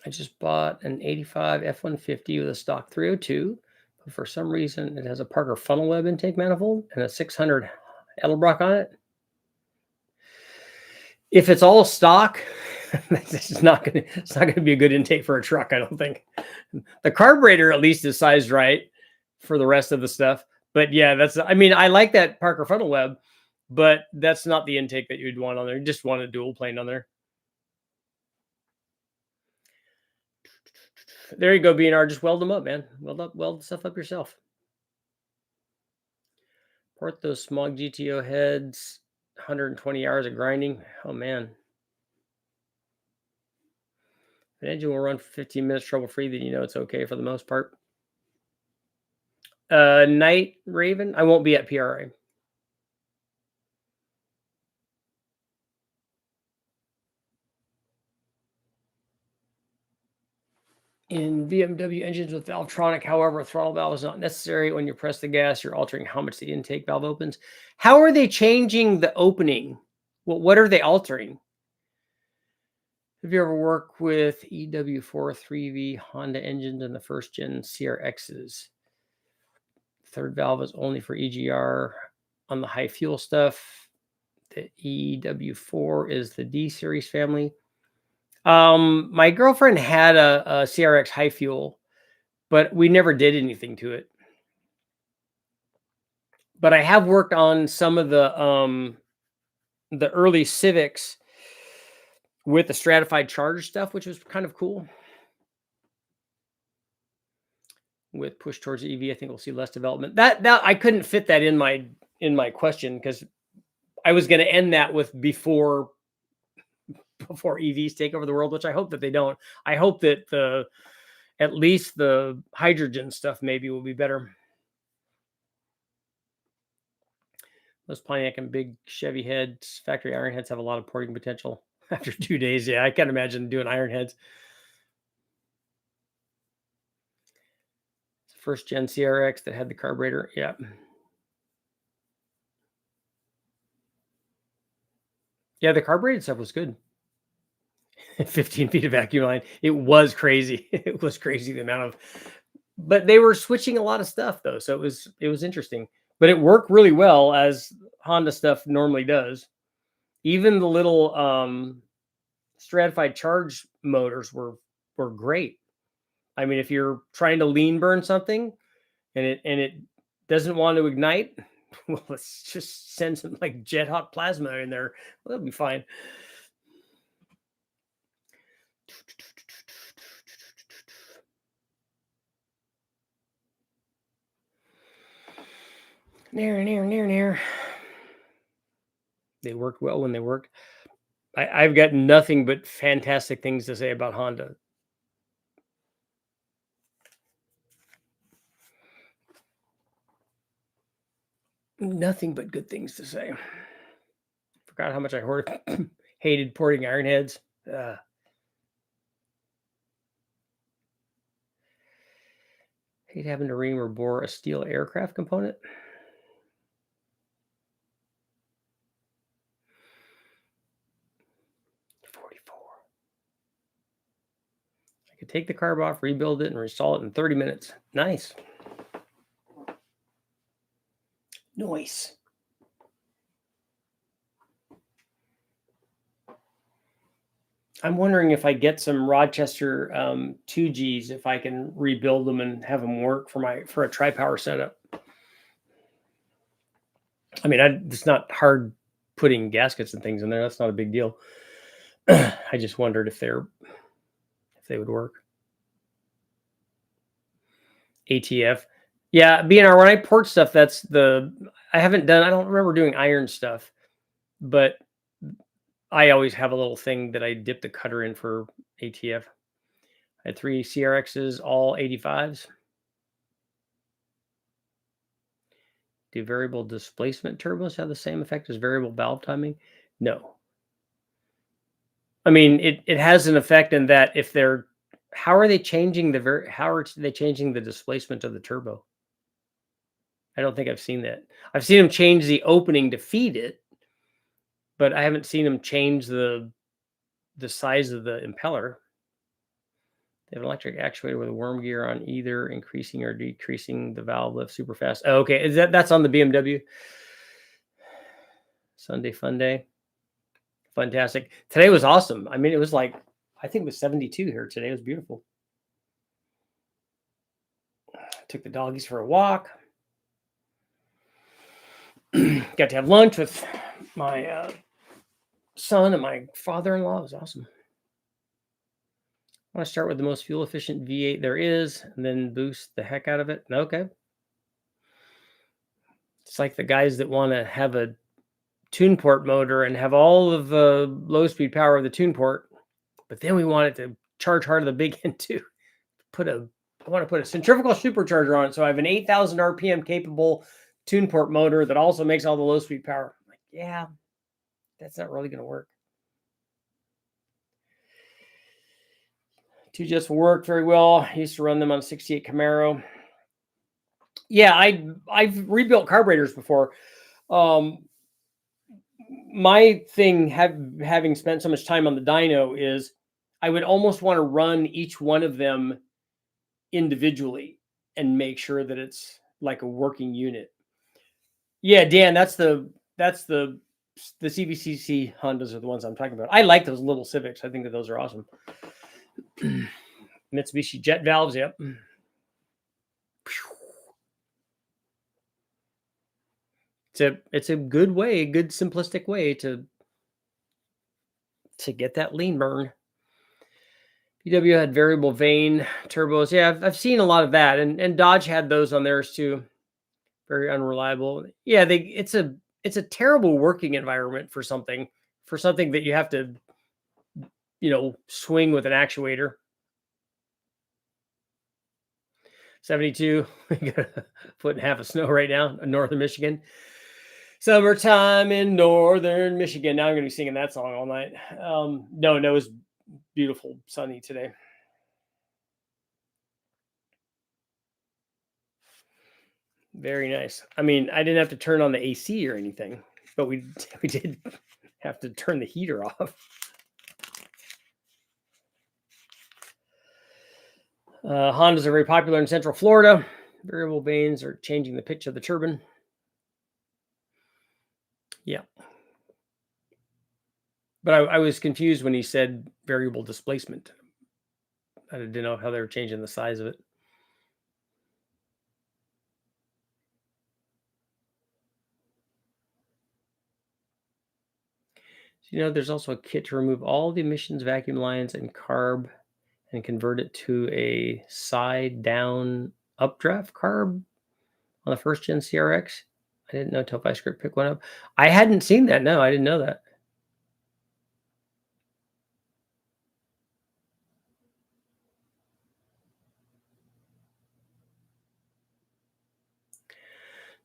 Speaker 1: I just bought an 85 F-150 with a stock 302, but for some reason it has a Parker funnel web intake manifold and a 600 Edelbrock on it. If it's all stock, it's not gonna be a good intake for a truck, I don't think. The carburetor at least is sized right for the rest of the stuff. But yeah, I mean, I like that Parker funnel web, but that's not the intake that you'd want on there. You just want a dual plane on there. There you go, BNR. Just weld them up, man. Weld the stuff up yourself. Port those smog GTO heads. 120 hours of grinding. Oh man. An engine will run for 15 minutes trouble-free, then you know it's okay for the most part. Night Raven. I won't be at PRA. In BMW engines with Valvetronic, however, a throttle valve is not necessary. When you press the gas, you're altering how much the intake valve opens. How are they changing the opening? Well, what are they altering? Have you ever worked with EW4 3V Honda engines in the first gen CRXs? Third valve is only for EGR on the high fuel stuff. The EW4 is the D series family. My girlfriend had a CRX high fuel, but we never did anything to it. But I have worked on some of the early Civics with the stratified charge stuff, which was kind of cool. With push towards EV, I think we'll see less development. That I couldn't fit that in my question because I was going to end that with before EVs take over the world, which I hope that they don't. I hope that at least the hydrogen stuff maybe will be better. Those Pontiac and big Chevy heads, factory iron heads have a lot of porting potential after 2 days. Yeah, I can't imagine doing iron heads. First gen CRX that had the carburetor. Yeah. Yeah, the carbureted stuff was good. 15 feet of vacuum line. It was crazy. It was crazy the amount of, but they were switching a lot of stuff though. So it was interesting, but it worked really well as Honda stuff normally does. Even the little stratified charge motors were great. I mean, if you're trying to lean burn something and it doesn't want to ignite, well, let's just send some like jet hot plasma in there. Well, that'll be fine. Near. They worked well when they worked. I've got nothing but fantastic things to say about Honda. Nothing but good things to say. Forgot how much I hated porting iron heads. Hate having to ream or bore a steel aircraft component. I could take the carb off, rebuild it, and reinstall it in 30 minutes. Nice. Nice. I'm wondering if I get some Rochester 2Gs, if I can rebuild them and have them work for a tri-power setup. I mean, it's not hard putting gaskets and things in there. That's not a big deal. I just wondered if they would work. ATF. Yeah, BNR, when I port stuff, I don't remember doing iron stuff, but I always have a little thing that I dip the cutter in for ATF. I had 3 CRXs, all 85s. Do variable displacement turbos have the same effect as variable valve timing? No. I mean, it has an effect in that how are they changing the displacement of the turbo? I don't think I've seen that. I've seen them change the opening to feed it, but I haven't seen them change the size of the impeller. They have an electric actuator with a worm gear on either increasing or decreasing the valve lift super fast. Oh, okay. That's on the BMW? Sunday fun day. Fantastic. Today was awesome. I mean, it was I think it was 72 here today. It was beautiful. Took the doggies for a walk. Got to have lunch with my son and my father-in-law. It was awesome. I want to start with the most fuel efficient V8 there is and then boost the heck out of it. Okay. It's like the guys that want to have a tune port motor and have all of the low speed power of the tune port, but then we want it to charge hard of the big end too. I want to put a centrifugal supercharger on it, so I have an 8,000 RPM capable tune port motor that also makes all the low speed power. I'm like, yeah, that's not really going to work. 2 just worked very well. I used to run them on 68 Camaro. Yeah, I've rebuilt carburetors before. My thing, having spent so much time on the dyno, is I would almost want to run each one of them individually and make sure that it's like a working unit. Yeah, Dan, that's the CVCC Hondas are the ones I'm talking about. I like those little Civics. I think that those are awesome. Mitsubishi jet valves, yep. It's a good way, a good simplistic way to get that lean burn. VW had variable vane turbos. Yeah, I've seen a lot of that, and Dodge had those on theirs too. Very unreliable. Yeah, it's a terrible working environment for something that you have to, swing with an actuator. 72, we got a foot and a half of snow right now in northern Michigan. Summertime in northern Michigan. Now I'm going to be singing that song all night. No, it was beautiful, sunny today. Very nice. I mean, I didn't have to turn on the AC or anything, but we did have to turn the heater off. Hondas are very popular in Central Florida. Variable vanes are changing the pitch of the turbine. Yeah. But I was confused when he said variable displacement. I didn't know how they were changing the size of it. So, there's also a kit to remove all the emissions vacuum lines and carb and convert it to a side down updraft carb on the first gen CRX. I didn't know Topai Script picked one up. I hadn't seen that. No, I didn't know that.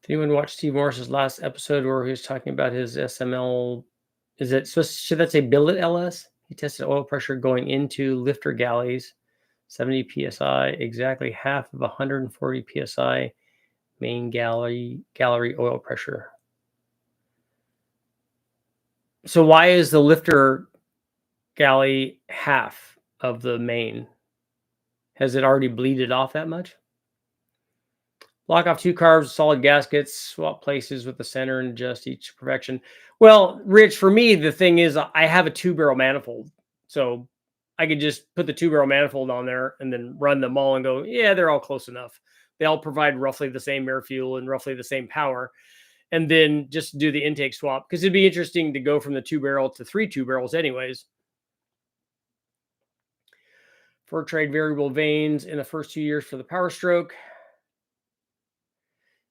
Speaker 1: Did anyone watch Steve Morris's last episode where he was talking about his SML? Should that say billet LS? He tested oil pressure going into lifter galleys, 70 psi, exactly half of 140 psi main gallery oil pressure. So why is the lifter galley half of the main? Has it already bleeded off that much? Block off 2 carbs, solid gaskets, swap places with the center and adjust each perfection. Well, Rich, for me, the thing is I have a 2-barrel manifold. So I could just put the 2-barrel manifold on there and then run them all and go, yeah, they're all close enough. They all provide roughly the same air fuel and roughly the same power. And then just do the intake swap, because it'd be interesting to go from the 2-barrel to 3 2-barrels anyways. For trade variable vanes in the first 2 years for the Power Stroke.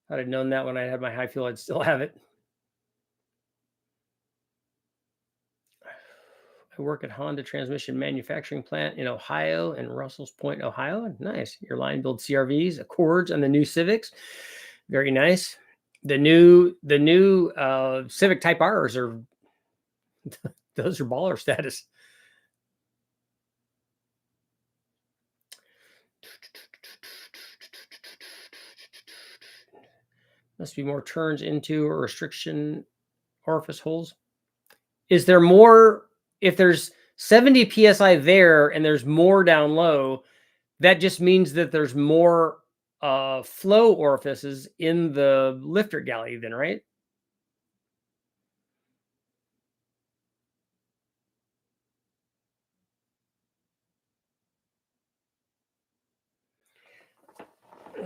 Speaker 1: I'd have known that when I had my high fuel, I'd still have it. I work at Honda Transmission Manufacturing Plant in Ohio and Russell's Point, Ohio. Nice. Your line builds CRVs, Accords, and the new Civics. Very nice. The new Civic Type R's are those are baller status. Must be more turns into or restriction orifice holes. Is there more? If there's 70 psi there and there's more down low, that just means that there's more flow orifices in the lifter galley then, right?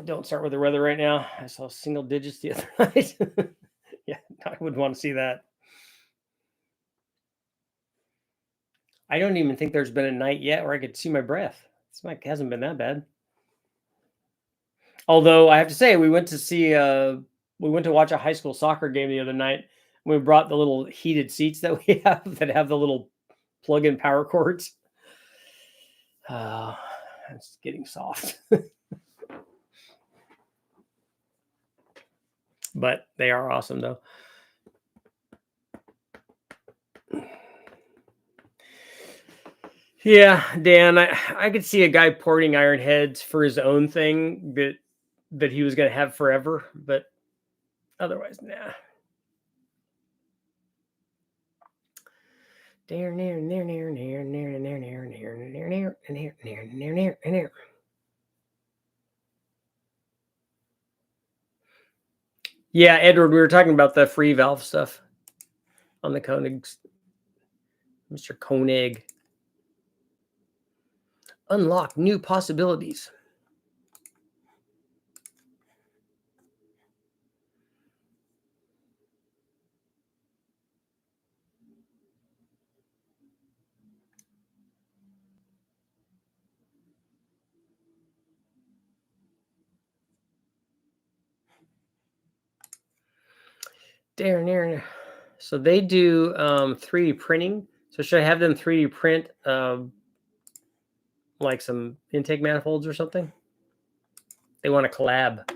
Speaker 1: Don't start with the weather right now. I saw single digits the other night. Yeah, I would want to see that. I don't even think there's been a night yet where I could see my breath. It's like hasn't been that bad. Although I have to say, we went to watch a high school soccer game the other night. We brought the little heated seats that we have that have the little plug-in power cords. It's getting soft. But they are awesome, though. Yeah, Dan, I could see a guy porting iron heads for his own thing that he was going to have forever, but otherwise, nah. Yeah, Edward, we were talking about the free valve stuff on the Koenigs. Mr. Koenig. Unlock new possibilities. So they do 3D printing. So should I have them 3D print like some intake manifolds or something? They want to collab.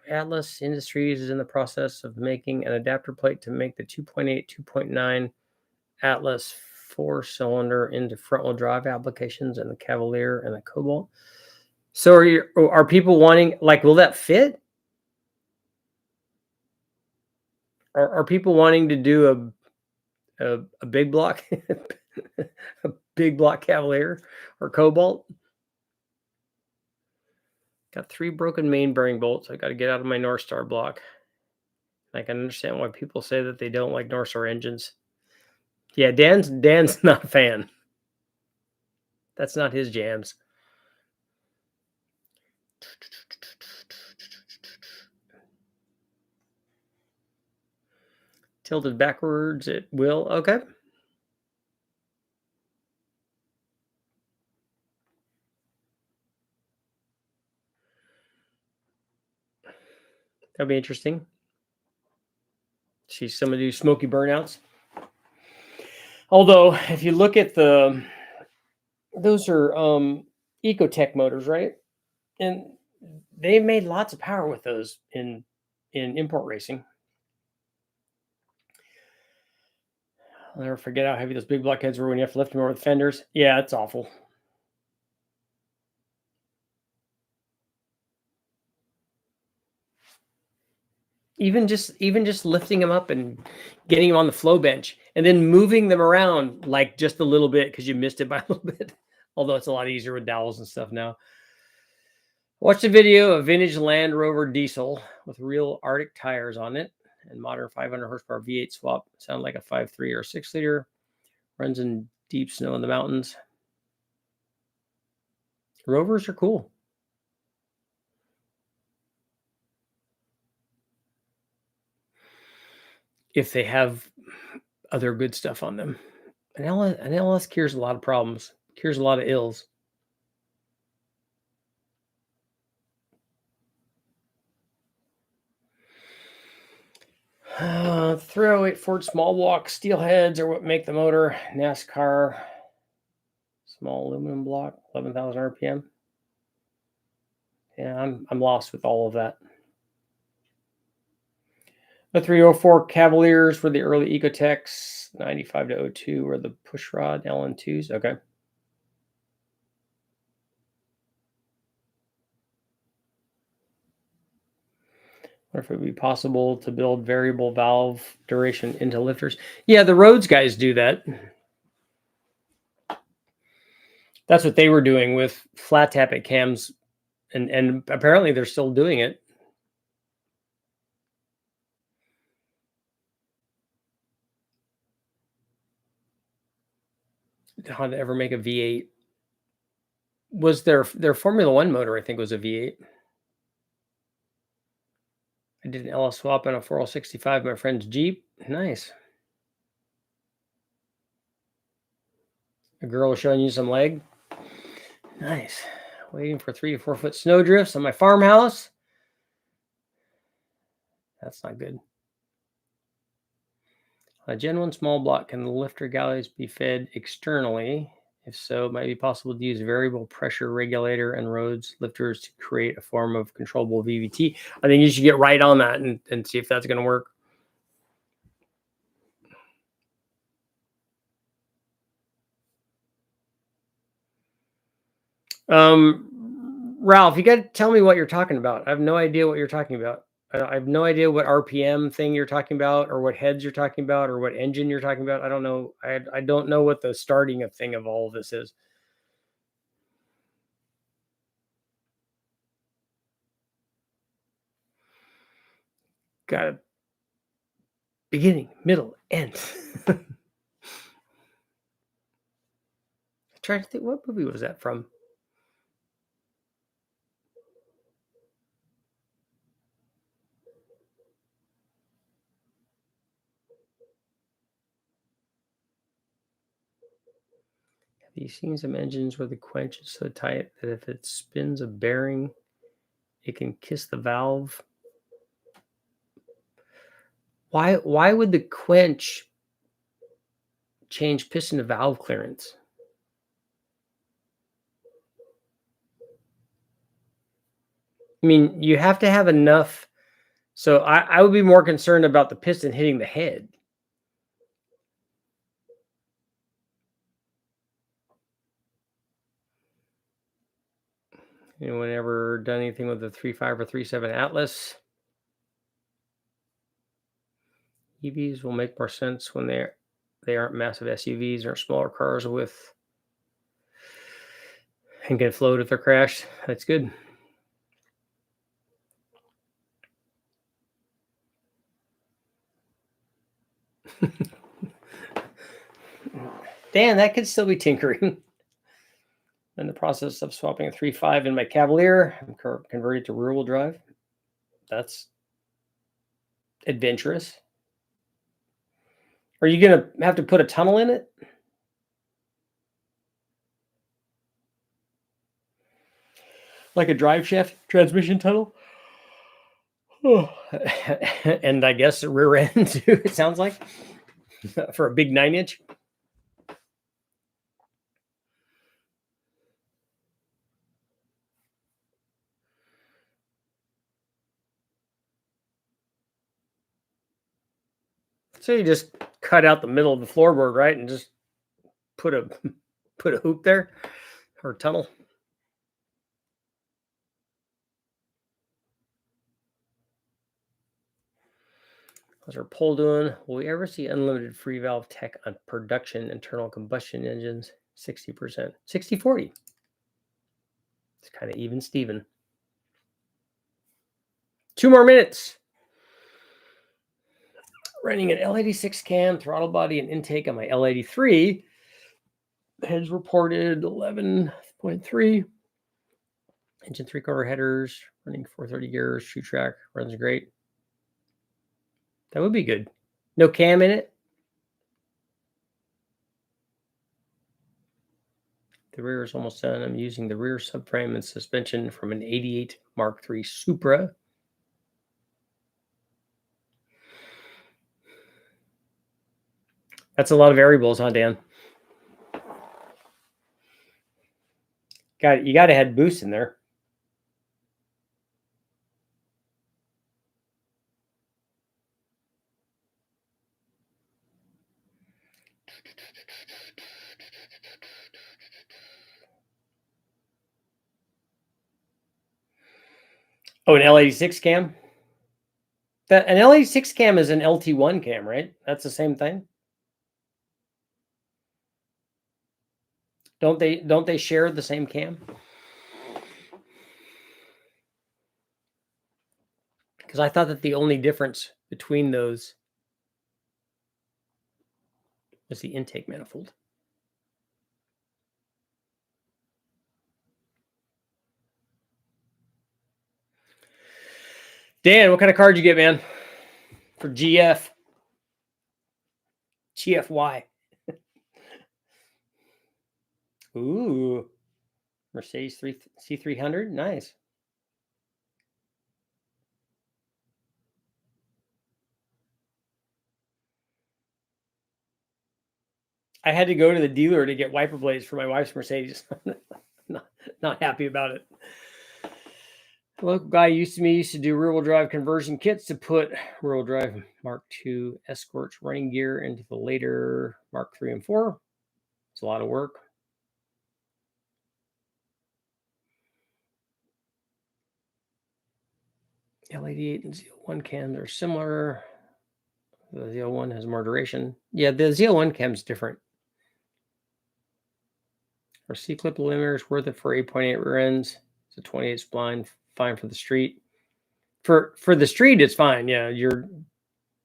Speaker 1: Atlas Industries is in the process of making an adapter plate to make the 2.8, 2.9 Atlas 4-cylinder into front-wheel drive applications and the Cavalier and the Cobalt. So are people wanting, like, will that fit? Are people wanting to do a big block, a big block Cavalier or Cobalt? Got 3 broken main bearing bolts. I got to get out of my North Star block. I can understand why people say that they don't like North Star engines. Yeah, Dan's not a fan. That's not his jams. Tilted backwards, it will. Okay. That'll be interesting. See some of these smoky burnouts. Although, if you look at those are Ecotech motors, right? And they made lots of power with those in import racing. I'll never forget how heavy those big blockheads were when you have to lift them over the fenders. Yeah, it's awful. Even just lifting them up and getting them on the flow bench and then moving them around like just a little bit because you missed it by a little bit. Although it's a lot easier with dowels and stuff now. Watch the video of vintage Land Rover diesel with real Arctic tires on it. and modern 500 horsepower V8 swap. Sound like a 5.3 or 6 liter. Runs in deep snow in the mountains. Rovers are cool. If they have other good stuff on them. An LS cures a lot of problems, cures a lot of ills. .308 Ford small block steel heads are what make the motor. NASCAR small aluminum block, 11,000 RPM. Yeah, I'm lost with all of that. The 304 Cavaliers were the early Ecotechs. 95 to 02 were the pushrod LN2s. Okay. Or if it would be possible to build variable valve duration into lifters. Yeah, the Rhodes guys do that. That's what they were doing with flat tappet cams, and apparently they're still doing it. How to ever make a V8 was their Formula One motor, I think, was a V8. I did an LS swap on a 4L65, my friend's Jeep. Nice. A girl was showing you some leg. Nice. Waiting for 3 to 4 foot snow drifts on my farmhouse. That's not good. A Gen 1 small block, can the lifter galleys be fed externally? If so, it might be possible to use variable pressure regulator and Rhodes lifters to create a form of controllable VVT. I think you should get right on that and see if that's going to work. Ralph, you got to tell me what you're talking about. I have no idea what you're talking about. I have no idea what RPM thing you're talking about, or what heads you're talking about, or what engine you're talking about. I don't know. I don't know what the starting of thing of all of this is. Got a beginning, middle, end. I'm trying to think, what movie was that from? Have you seen some engines where the quench is so tight that if it spins a bearing, it can kiss the valve? Why would the quench change piston to valve clearance? I mean, you have to have enough. So I would be more concerned about the piston hitting the head. Anyone ever done anything with the 3.5 or 3.7 Atlas? EVs will make more sense when they aren't massive SUVs or smaller cars with and can float if they're crashed. That's good. Dan, that could still be tinkering. In the process of swapping a 3.5 in my Cavalier, I'm converted to rear-wheel drive. That's adventurous. Are you going to have to put a tunnel in it? Like a drive shaft transmission tunnel? Oh. And I guess a rear end too, it sounds like, for a big 9-inch. So you just cut out the middle of the floorboard, right, and just put a hoop there or tunnel. How's our poll doing? Will we ever see unlimited free valve tech on production internal combustion engines? 60%, 60-40. It's kind of even Steven. 2 more minutes. Running an L86 cam, throttle body, and intake on my L83. Heads reported 11.3. Engine 3/4 headers, running 430 gears, shoe track, runs great. That would be good. No cam in it? The rear is almost done. I'm using the rear subframe and suspension from an 88 Mark III Supra. That's a lot of variables, huh, Dan? You got to have boost in there. Oh, an L86 cam? An L86 cam is an LT1 cam, right? That's the same thing. Don't they share the same cam? Because I thought that the only difference between those was the intake manifold. Dan, what kind of car did you get, man? For GF? GFY. Ooh. Mercedes C300. Nice. I had to go to the dealer to get wiper blades for my wife's Mercedes. not happy about it. The local guy used to do rear-wheel drive conversion kits to put rear-wheel drive Mark II Escort's running gear into the later Mark III and IV. It's a lot of work. L88 and Z01 cams are similar. The Z01 has more duration. Yeah, the Z01 cam's different. Our C-clip limiter is worth it for 8.8 rear ends. It's a 28 spline, fine for the street. For the street, it's fine. Yeah, you're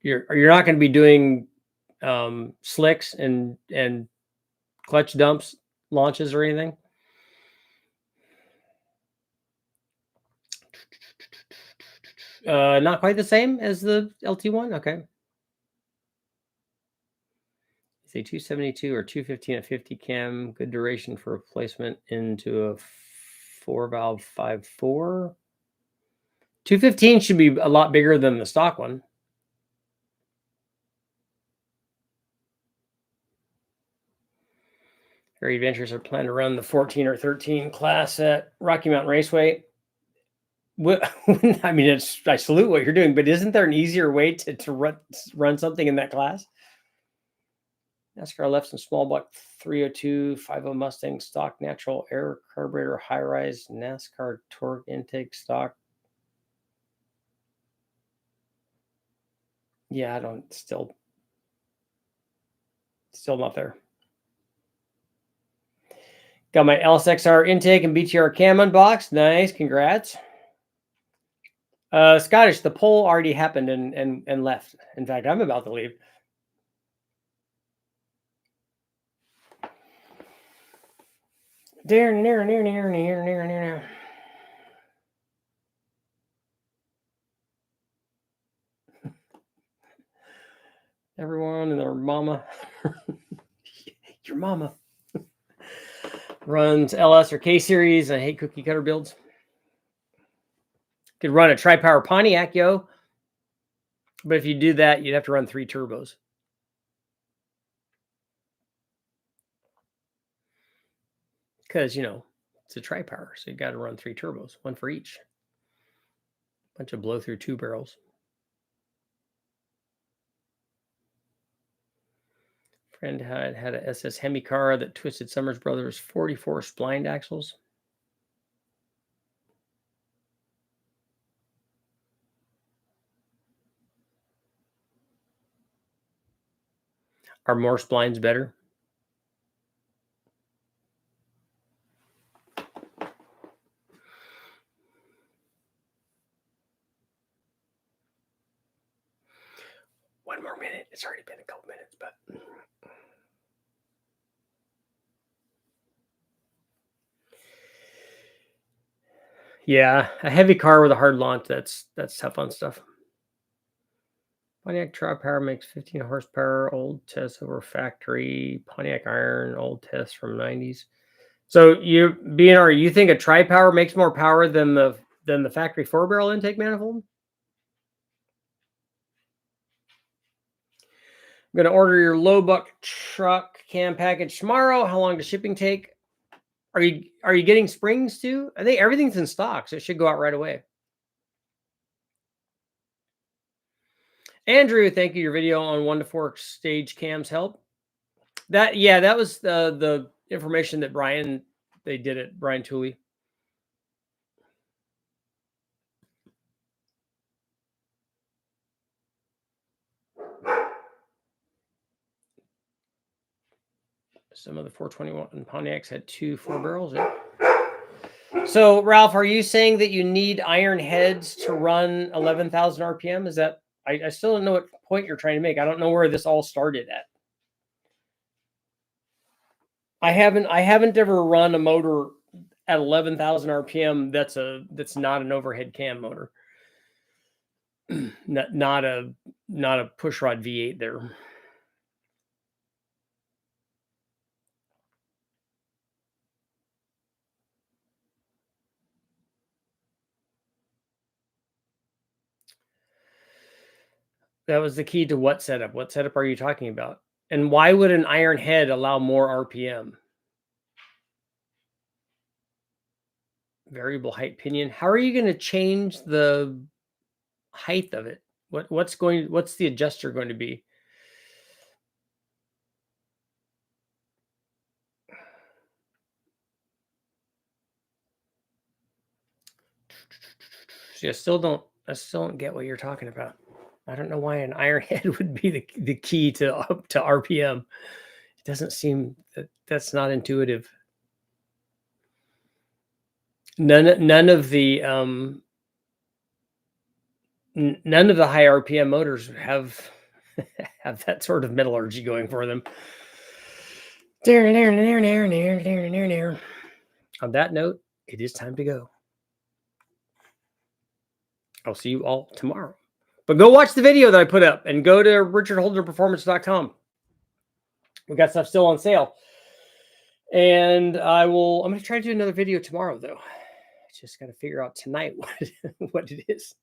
Speaker 1: not going to be doing slicks and clutch dumps launches or anything. Not quite the same as the LT1. Okay. It's a 272 or 215 at 50 cam. Good duration for replacement into a 4-valve 5.4. 215 should be a lot bigger than the stock one. Very Adventures are planned to run the 14 or 13 class at Rocky Mountain Raceway. I mean, I salute what you're doing, but isn't there an easier way to run something in that class? NASCAR left some small block 302 50 Mustang stock natural air carburetor high rise NASCAR torque intake stock. Yeah, I don't still not there. Got my LSXR intake and BTR cam unboxed. Nice, congrats. Scottish, the poll already happened and left. In fact, I'm about to leave. Near. Everyone and their mama. Your mama runs LS or K series. I hate cookie cutter builds. Could run a tri-power Pontiac, yo. But if you do that, you'd have to run 3 turbos. Because, it's a tri-power. So you got to run 3 turbos, 1 for each. Bunch of blow through 2 barrels. Friend had a SS Hemi car that twisted Summers Brothers 44 splined axles. Are more splines better? one more minute. It's already been a couple minutes, but. Yeah, a heavy car with a hard launch, that's tough on stuff. Pontiac Tri-Power makes 15 horsepower, old test over factory. Pontiac Iron, old test from 90s. So you, BNR, you think a Tri-Power makes more power than the factory 4-barrel intake manifold? I'm going to order your low buck truck cam package tomorrow. How long does shipping take? Are you getting springs too? I think everything's in stock, so it should go out right away. Andrew, thank you. Your video on 1 to 4 stage cams help. That was the information that they did it. Brian Tooley. Some of the 421 Pontiacs had 2 4-barrels. Yeah. So, Ralph, are you saying that you need iron heads to run 11,000 RPM? Is that, I still don't know what point you're trying to make. I don't know where this all started at. I haven't ever run a motor at 11,000 RPM that's not an overhead cam motor. not a pushrod V8 there. That was the key to what setup? What setup are you talking about? And why would an iron head allow more RPM? Variable height pinion. How are you going to change the height of it? What's the adjuster going to be? See, I still don't get what you're talking about. I don't know why an iron head would be the key to RPM. It doesn't seem that's not intuitive. None of the high RPM motors have that sort of metallurgy going for them. On that note, it is time to go. I'll see you all tomorrow. But go watch the video that I put up and go to richardholderperformance.com. We got stuff still on sale. And I'm going to try to do another video tomorrow, though. I just got to figure out tonight what it is.